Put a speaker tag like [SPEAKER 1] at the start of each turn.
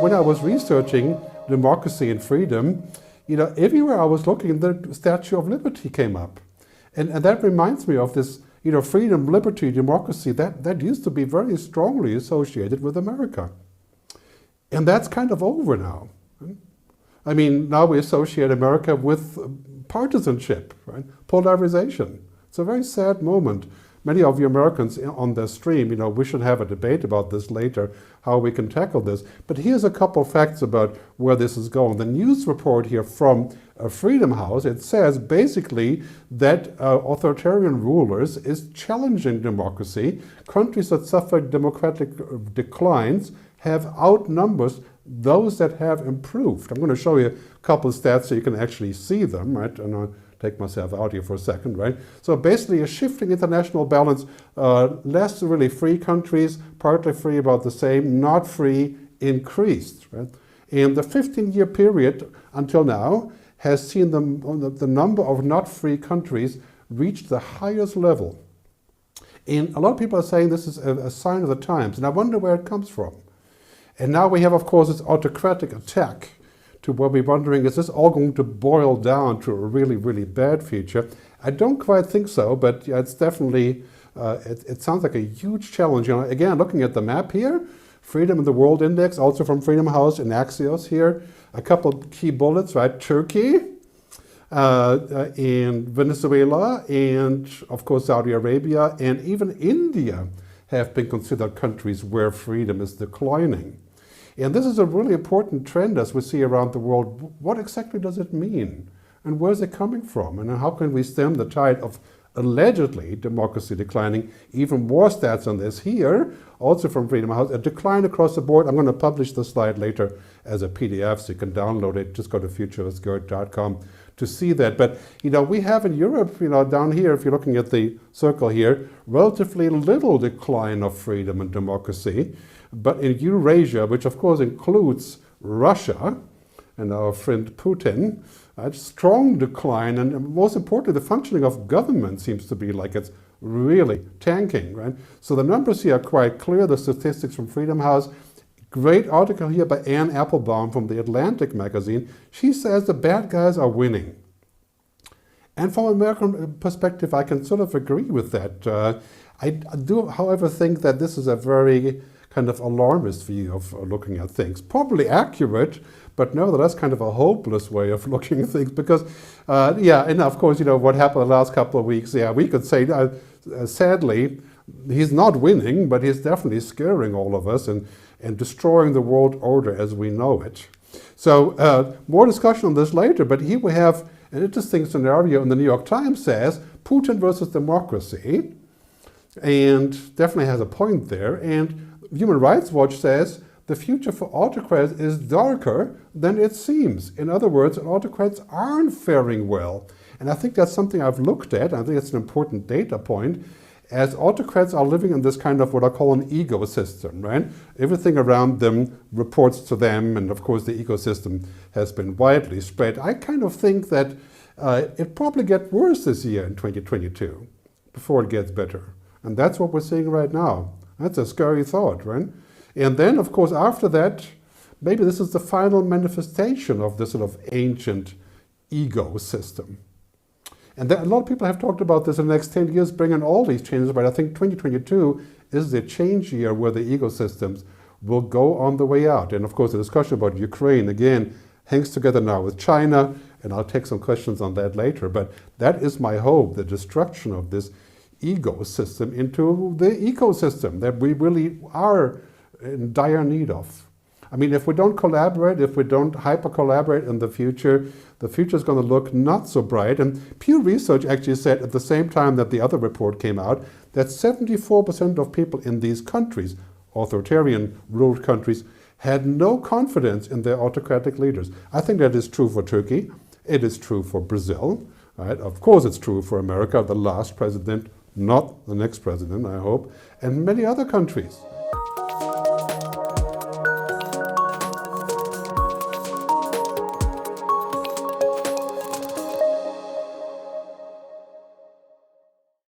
[SPEAKER 1] When I was researching democracy and freedom, everywhere I was looking, the Statue of Liberty came up. And that reminds me of this, freedom, liberty, democracy, that used to be very strongly associated with America. And that's kind of over now. I mean, now we associate America with partisanship, right? Polarization. It's a very sad moment. Many of you Americans on the stream, we should have a debate about this later, how we can tackle this. But here's a couple of facts about where this is going. The news report here from Freedom House, it says basically that authoritarian rulers is challenging democracy. Countries that suffer democratic declines have outnumbers those that have improved. I'm going to show you a couple of stats so you can actually see them, right? And I'll take myself out here for a second, right? So basically a shifting international balance, less really free countries, partly free about the same, not free increased, right? And the 15-year period until now has seen the number of not free countries reach the highest level. And a lot of people are saying this is a sign of the times, and I wonder where it comes from. And now we have, of course, this autocratic attack to what we're wondering, is this all going to boil down to a really, really bad future? I don't quite think so, but yeah, it's definitely, it sounds like a huge challenge. Again, looking at the map here, Freedom in the World Index, also from Freedom House in Axios here, a couple of key bullets, right? Turkey, and Venezuela, and of course Saudi Arabia, and even India have been considered countries where freedom is declining. And this is a really important trend as we see around the world. What exactly does it mean? And where is it coming from? And how can we stem the tide of allegedly democracy declining? Even more stats on this here, also from Freedom House, a decline across the board. I'm going to publish the slide later as a PDF so you can download it. Just go to futuristgerd.com to see that. But, we have in Europe, down here, if you're looking at the circle here, relatively little decline of freedom and democracy. But in Eurasia, which of course includes Russia and our friend Putin, a strong decline, and most importantly, the functioning of government seems to be like it's really tanking, right? So the numbers here are quite clear, the statistics from Freedom House. Great article here by Anne Applebaum from the Atlantic magazine. She says the bad guys are winning. And from an American perspective, I can sort of agree with that. I do, however, think that this is a very kind of alarmist view of looking at things. Probably accurate, but nevertheless kind of a hopeless way of looking at things because, and of course, what happened the last couple of weeks, we could say, sadly, he's not winning, but he's definitely scaring all of us and destroying the world order as we know it. So more discussion on this later, but here we have an interesting scenario in the New York Times says, Putin versus democracy, and definitely has a point there, and Human Rights Watch says the future for autocrats is darker than it seems. In other words, autocrats aren't faring well. And I think that's something I've looked at. I think it's an important data point, as autocrats are living in this kind of what I call an ecosystem, right? Everything around them reports to them, and of course the ecosystem has been widely spread. I kind of think that it probably gets worse this year in 2022 before it gets better. And that's what we're seeing right now. That's a scary thought, right? And then, of course, after that, maybe this is the final manifestation of this sort of ancient ego system. And a lot of people have talked about this in the next 10 years, bringing all these changes, but I think 2022 is the change year where the ecosystems will go on the way out. And of course, the discussion about Ukraine, again, hangs together now with China, and I'll take some questions on that later. But that is my hope, the destruction of this ecosystem into the ecosystem that we really are in dire need of. I mean, if we don't collaborate, if we don't hyper-collaborate in the future is going to look not so bright. And Pew Research actually said at the same time that the other report came out that 74% of people in these countries, authoritarian ruled countries, had no confidence in their autocratic leaders. I think that is true for Turkey. It is true for Brazil. Right? Of course it's true for America, the last president, not the next president, I hope, and many other countries.